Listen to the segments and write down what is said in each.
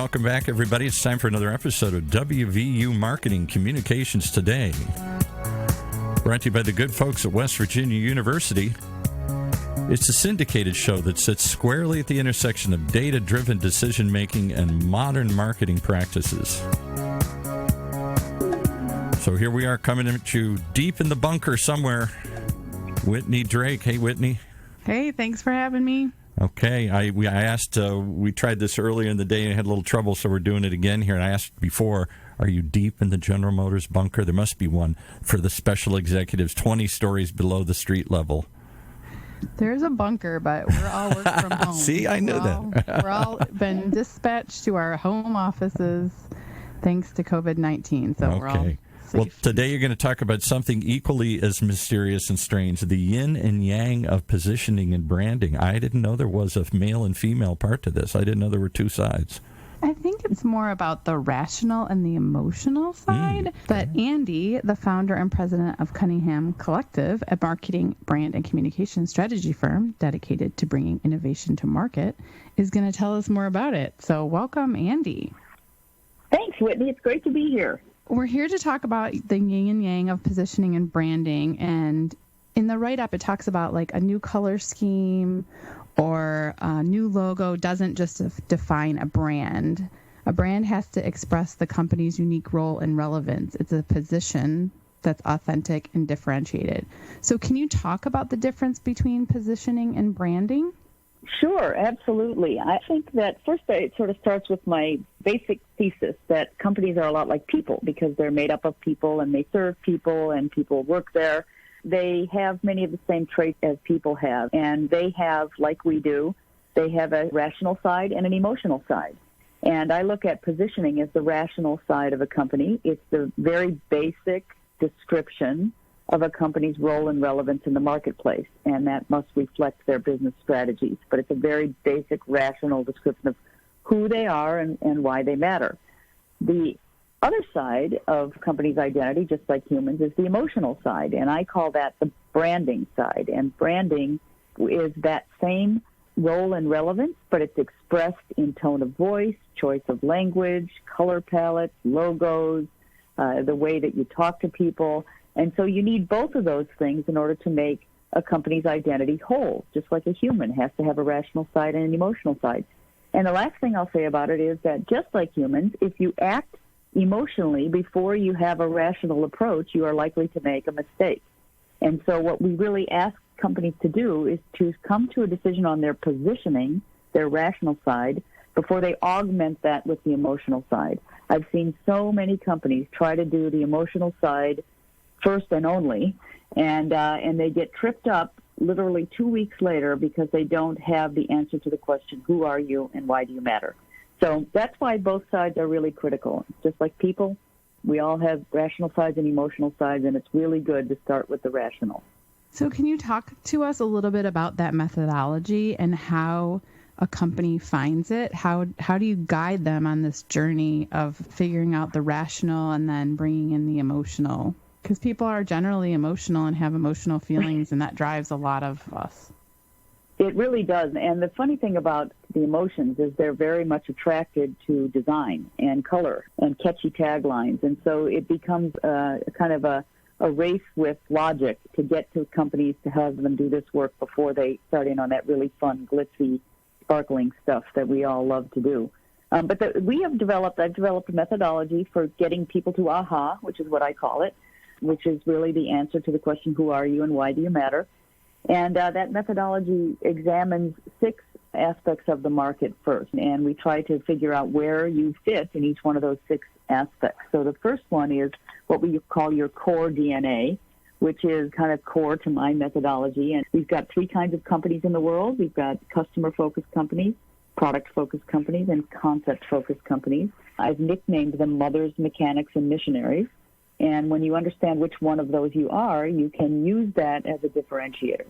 welcome back, everybody. It's time for another episode of WVU Marketing Communications Today. Brought to you by the good folks at West Virginia University. It's a syndicated show that sits squarely at the intersection of data-driven decision-making and modern marketing practices. So here we are coming at you deep in the bunker somewhere. Whitney Drake. Hey, Whitney. Hey, thanks for having me. Okay, we tried this earlier in the day and had a little trouble, so we're doing it again here. And I asked before, are you deep in the General Motors bunker? There must be one for the special executives 20 stories below the street level. There's a bunker, but we're all work from home. See, I knew that. We're all been dispatched to our home offices thanks to COVID-19, so we're all safe. Well, today you're going to talk about something equally as mysterious and strange, the yin and yang of positioning and branding. I didn't know there was a male and female part to this. I didn't know there were two sides. I think it's more about the rational and the emotional side. But Andy, the founder and president of Cunningham Collective, a marketing, brand, and communication strategy firm dedicated to bringing innovation to market, is going to tell us more about it. So welcome, Andy. Thanks, Whitney. It's great to be here. We're here to talk about the yin and yang of positioning and branding. And in the write-up, it talks about like a new color scheme or a new logo doesn't just define a brand. A brand has to express the company's unique role and relevance. It's a position that's authentic and differentiated. So can you talk about the difference between positioning and branding? Sure, absolutely. I think that first it sort of starts with my basic thesis that companies are a lot like people because they're made up of people and they serve people and people work there. They have many of the same traits as people have, and they have, like we do, they have a rational side and an emotional side. And I look at positioning as the rational side of a company. It's the very basic description of a company's role and relevance in the marketplace, and that must reflect their business strategies. But it's a very basic, rational description of who they are and why they matter. The other side of company's identity, just like humans, is the emotional side, and I call that the branding side. And branding is that same role and relevance, but it's expressed in tone of voice, choice of language, color palette, logos, the way that you talk to people. And so you need both of those things in order to make a company's identity whole, just like a human has to have a rational side and an emotional side. And the last thing I'll say about it is that just like humans, if you act emotionally before you have a rational approach, you are likely to make a mistake. And so what we really ask companies to do is to come to a decision on their positioning, their rational side, before they augment that with the emotional side. I've seen so many companies try to do the emotional side first and only, and they get tripped up literally 2 weeks later because they don't have the answer to the question, who are you and why do you matter? So that's why both sides are really critical. Just like people, we all have rational sides and emotional sides, and it's really good to start with the rational. So can you talk to us a little bit about that methodology and how a company finds it? How do you guide them on this journey of figuring out the rational and then bringing in the emotional? Because people are generally emotional and have emotional feelings, and that drives a lot of us. It really does. And the funny thing about the emotions is they're very much attracted to design and color and catchy taglines. And so it becomes kind of a race with logic to get to companies to have them do this work before they start in on that really fun, glitzy, sparkling stuff that we all love to do. I've developed a methodology for getting people to aha, which is what I call it, which is really the answer to the question, who are you and why do you matter? And that methodology examines 6 aspects of the market first, and we try to figure out where you fit in each one of those 6 aspects. So the first one is what we call your core DNA, which is kind of core to my methodology. And we've got 3 kinds of companies in the world. We've got customer-focused companies, product-focused companies, and concept-focused companies. I've nicknamed them mothers, mechanics, and missionaries. And when you understand which one of those you are, you can use that as a differentiator.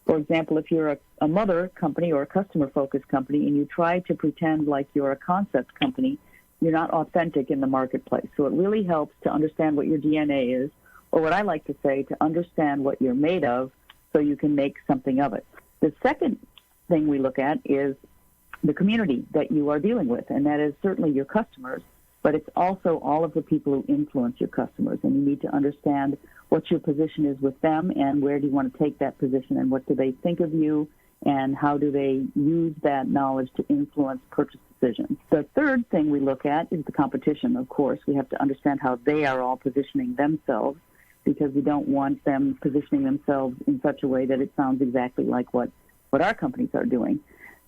For example, if you're a mother company or a customer-focused company and you try to pretend like you're a concept company, you're not authentic in the marketplace. So it really helps to understand what your DNA is, or what I like to say, to understand what you're made of so you can make something of it. The second thing we look at is the community that you are dealing with, and that is certainly your customers, but it's also all of the people who influence your customers, and you need to understand what your position is with them and where do you want to take that position and what do they think of you and how do they use that knowledge to influence purchase decisions. The third thing we look at is the competition, of course. We have to understand how they are all positioning themselves because we don't want them positioning themselves in such a way that it sounds exactly like what our companies are doing.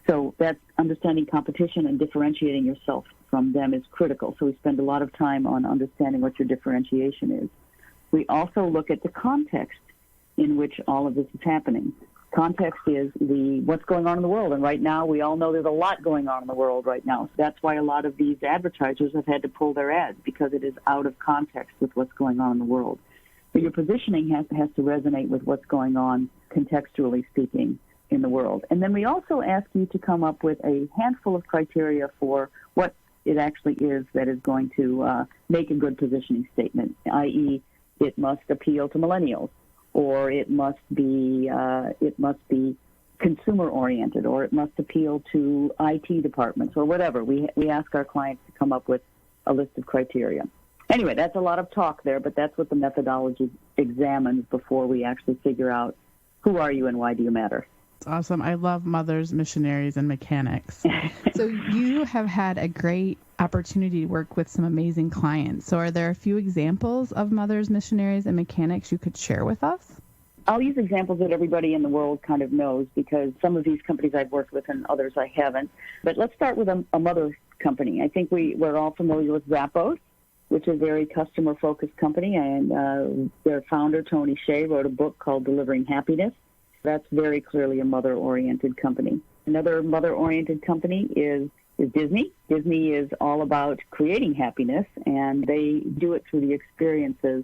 So that's understanding competition and differentiating yourself from them is critical. So we spend a lot of time on understanding what your differentiation is. We also look at the context in which all of this is happening. Context is what's going on in the world. And right now, we all know there's a lot going on in the world right now. So that's why a lot of these advertisers have had to pull their ads because it is out of context with what's going on in the world. But your positioning has to resonate with what's going on, contextually speaking, in the world. And then we also ask you to come up with a handful of criteria for what it actually is that is going to make a good positioning statement, i.e., it must appeal to millennials, or it must be consumer-oriented, or it must appeal to IT departments, or whatever. We ask our clients to come up with a list of criteria. Anyway, that's a lot of talk there, but that's what the methodology examines before we actually figure out who are you and why do you matter. That's awesome. I love mothers, missionaries, and mechanics. So you have had a great opportunity to work with some amazing clients. So are there a few examples of mothers, missionaries, and mechanics you could share with us? I'll use examples that everybody in the world kind of knows because some of these companies I've worked with and others I haven't. But let's start with a mother company. I think we're all familiar with Zappos, which is a very customer-focused company, and their founder, Tony Hsieh, wrote a book called Delivering Happiness. That's very clearly a mother-oriented company. Another mother-oriented company is Disney. Disney is all about creating happiness, and they do it through the experiences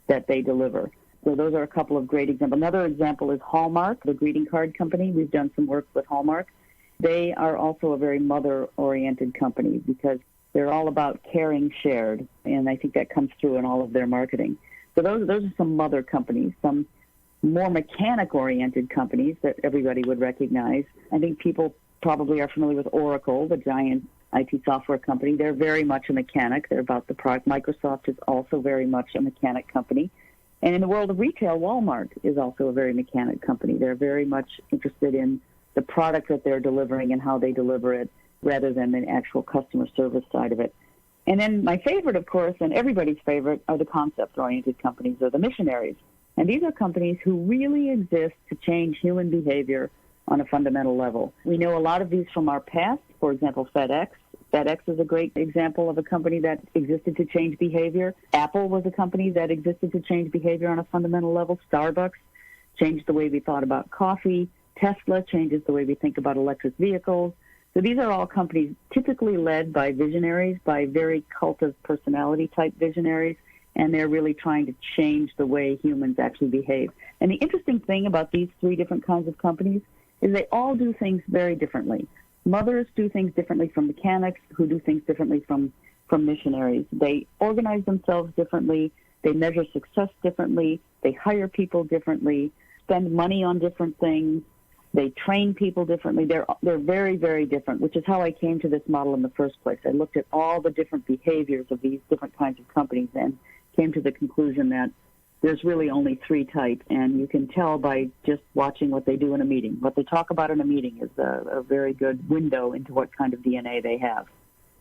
that they deliver. So those are a couple of great examples. Another example is Hallmark, the greeting card company. We've done some work with Hallmark. They are also a very mother-oriented company because they're all about caring shared, and I think that comes through in all of their marketing. So those are some mother companies, some more mechanic-oriented companies that everybody would recognize. I think people probably are familiar with Oracle, the giant IT software company. They're very much a mechanic. They're about the product. Microsoft is also very much a mechanic company. And in the world of retail, Walmart is also a very mechanic company. They're very much interested in the product that they're delivering and how they deliver it rather than the actual customer service side of it. And then my favorite, of course, and everybody's favorite, are the concept-oriented companies or the missionaries. And these are companies who really exist to change human behavior on a fundamental level. We know a lot of these from our past. For example, FedEx. FedEx is a great example of a company that existed to change behavior. Apple was a company that existed to change behavior on a fundamental level. Starbucks changed the way we thought about coffee. Tesla changes the way we think about electric vehicles. So these are all companies typically led by visionaries, by very cult of personality type visionaries, and they're really trying to change the way humans actually behave. And the interesting thing about these three different kinds of companies is they all do things very differently. Mothers do things differently from mechanics, who do things differently from missionaries. They organize themselves differently. They measure success differently. They hire people differently, spend money on different things. They train people differently. They're very, very different, which is how I came to this model in the first place. I looked at all the different behaviors of these different kinds of companies and came to the conclusion that there's really only three types, and you can tell by just watching what they do in a meeting. What they talk about in a meeting is a very good window into what kind of DNA they have.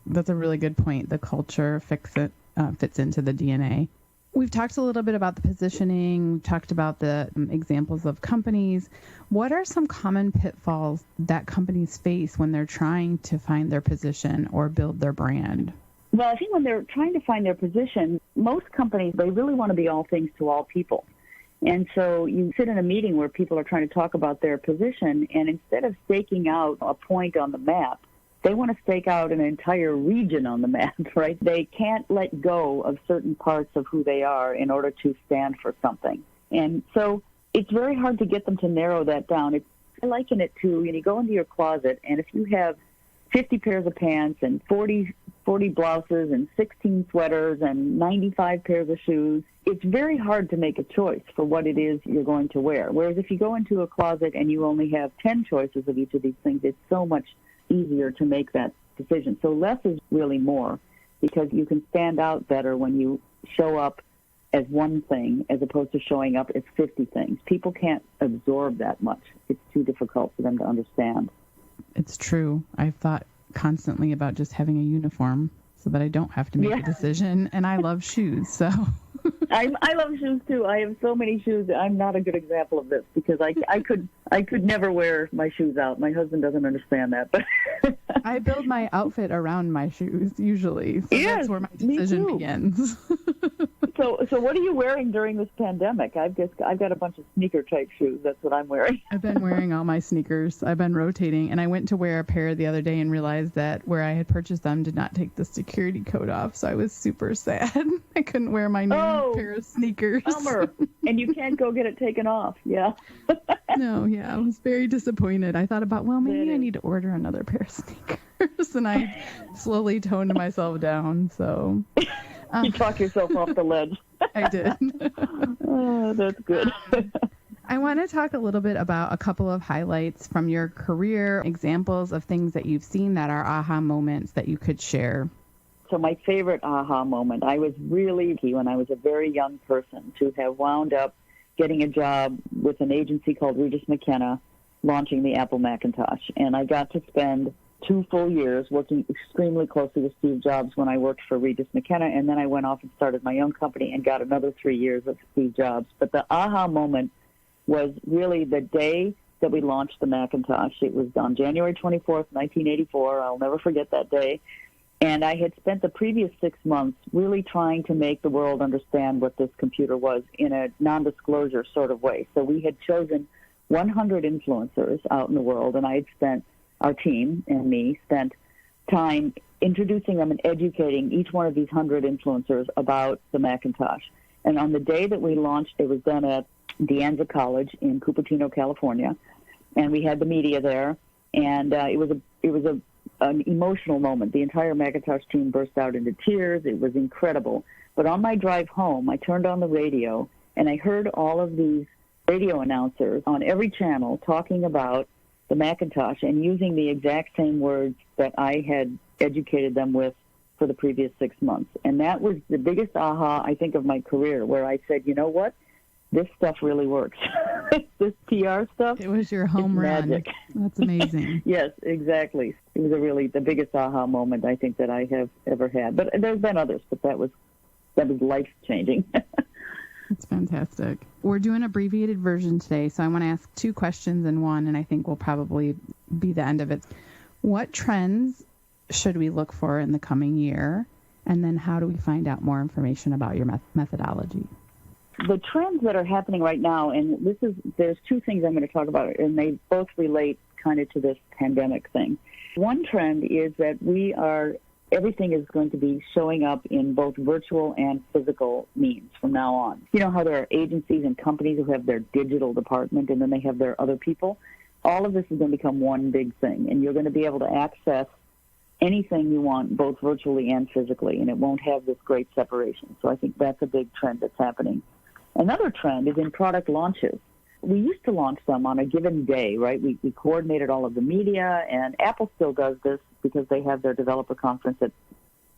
That's a really good point. The culture fits into the DNA. We've talked a little bit about the positioning. We've talked about the examples of companies. What are some common pitfalls that companies face when they're trying to find their position or build their brand? Well, I think when they're trying to find their position, most companies, they really want to be all things to all people. And so you sit in a meeting where people are trying to talk about their position, and instead of staking out a point on the map, they want to stake out an entire region on the map, right? They can't let go of certain parts of who they are in order to stand for something. And so it's very hard to get them to narrow that down. I liken it to, you go into your closet, and if you have 50 pairs of pants and 40 blouses and 16 sweaters and 95 pairs of shoes, it's very hard to make a choice for what it is you're going to wear. Whereas if you go into a closet and you only have 10 choices of each of these things, it's so much easier to make that decision. So less is really more, because you can stand out better when you show up as one thing as opposed to showing up as 50 things. People can't absorb that much. It's too difficult for them to understand. It's true. I've thought constantly about just having a uniform so that I don't have to make a decision. And I love shoes, so. I love shoes too. I have so many shoes. I'm not a good example of this because I could never wear my shoes out. My husband doesn't understand that. But I build my outfit around my shoes usually. So that's where my decision begins. So what are you wearing during this pandemic? I've got a bunch of sneaker type shoes. That's what I'm wearing. I've been wearing all my sneakers. I've been rotating, and I went to wear a pair the other day and realized that where I had purchased them did not take the security code off. So I was super sad. I couldn't wear my new pair of sneakers. Bummer. And you can't go get it taken off. Yeah. No, I was very disappointed. I thought about, maybe I need to order another pair of sneakers, and I slowly toned myself down. So. You talk yourself off the ledge. I did. Oh, that's good. I want to talk a little bit about a couple of highlights from your career, examples of things that you've seen that are aha moments that you could share. So my favorite aha moment, I was really lucky when I was a very young person to have wound up getting a job with an agency called Regis McKenna launching the Apple Macintosh. And I got to spend 2 full years working extremely closely with Steve Jobs when I worked for Regis McKenna, and then I went off and started my own company and got another 3 years of Steve Jobs. But the aha moment was really the day that we launched the Macintosh. It was on January 24th, 1984. I'll never forget that day. And I had spent the previous 6 months really trying to make the world understand what this computer was in a non-disclosure sort of way. So we had chosen 100 influencers out in the world, and I had spent our team and me spent time introducing them and educating each one of these 100 influencers about the Macintosh. And on the day that we launched, it was done at De Anza College in Cupertino, California, and we had the media there, and it was an emotional moment. The entire Macintosh team burst out into tears. It was incredible. But on my drive home, I turned on the radio, and I heard all of these radio announcers on every channel talking about the Macintosh and using the exact same words that I had educated them with for the previous 6 months. And that was the biggest aha, I think, of my career, where I said, you know what? This stuff really works. This PR stuff. It was your home run. Magic. That's amazing. Yes, exactly. It was really the biggest aha moment I think that I have ever had. But there's been others, but that was life-changing. That's fantastic. We're doing abbreviated version today, so I want to ask 2 questions in one, and I think will probably be the end of it. What trends should we look for in the coming year? And then how do we find out more information about your methodology? The trends that are happening right now, and there's 2 things I'm going to talk about, and they both relate kind of to this pandemic thing. One trend is that everything is going to be showing up in both virtual and physical means from now on. You know how there are agencies and companies who have their digital department and then they have their other people? All of this is going to become one big thing, and you're going to be able to access anything you want both virtually and physically, and it won't have this great separation. So I think that's a big trend that's happening. Another trend is in product launches. We used to launch them on a given day, right? We coordinated all of the media, and Apple still does this because they have their developer conference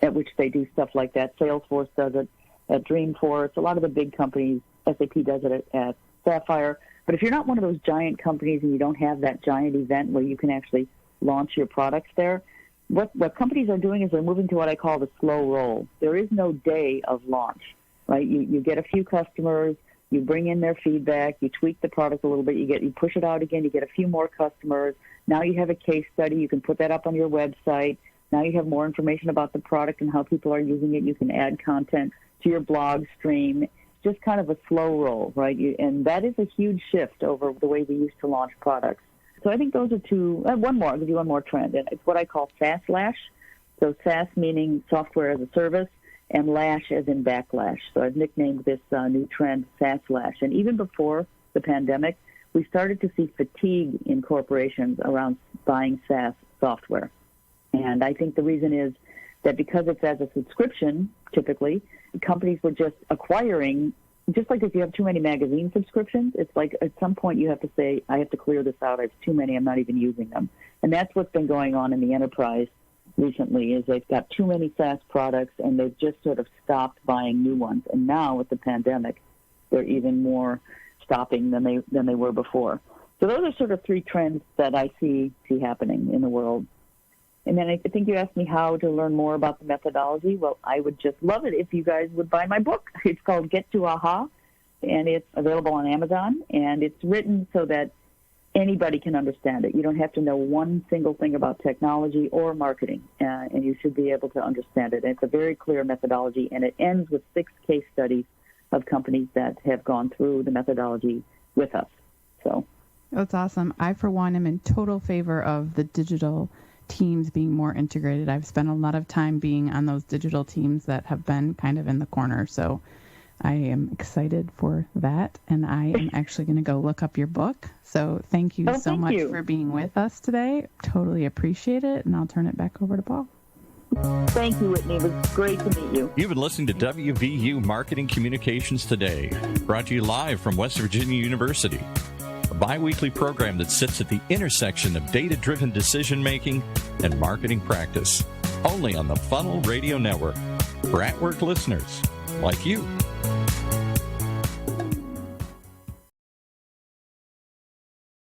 at which they do stuff like that. Salesforce does it at Dreamforce. A lot of the big companies, SAP does it at Sapphire. But if you're not one of those giant companies and you don't have that giant event where you can actually launch your products there, what companies are doing is they're moving to what I call the slow roll. There is no day of launch, right? You get a few customers, you bring in their feedback, you tweak the product a little bit, you push it out again, you get a few more customers. Now you have a case study, you can put that up on your website. Now you have more information about the product and how people are using it. You can add content to your blog stream. Just kind of a slow roll, right? And that is a huge shift over the way we used to launch products. So I think those are 2. One more, I'll give you one more trend, and it's what I call SaaS-lash. So SaaS meaning software as a service, and lash as in backlash. So I've nicknamed this new trend SaaS-lash. And even before the pandemic, we started to see fatigue in corporations around buying SaaS software. And I think the reason is that because it's as a subscription, typically, companies were just acquiring just like if you have too many magazine subscriptions, it's like at some point you have to say, I have to clear this out. I have too many. I'm not even using them. And that's what's been going on in the enterprise recently is they've got too many SaaS products and they've just sort of stopped buying new ones. And now with the pandemic, they're even more stopping than they were before. So those are sort of three trends that I see happening in the world. And then I think you asked me how to learn more about the methodology. Well, I would just love it if you guys would buy my book. It's called Get to Aha, and it's available on Amazon. And it's written so that anybody can understand it. You don't have to know one single thing about technology or marketing, and you should be able to understand it. And it's a very clear methodology, and it ends with 6 case studies of companies that have gone through the methodology with us. So that's awesome. I, for one, am in total favor of the digital teams being more integrated. I've spent a lot of time being on those digital teams that have been kind of in the corner. So I am excited for that, and I am actually going to go look up your book. So thank you so much for being with us today. Totally appreciate it, and I'll turn it back over to Paul. Thank you, Whitney. It was great to meet you. You've been listening to WVU Marketing Communications Today, brought to you live from West Virginia University, a bi-weekly program that sits at the intersection of data-driven decision-making and marketing practice, only on the Funnel Radio Network, for at-work listeners like you.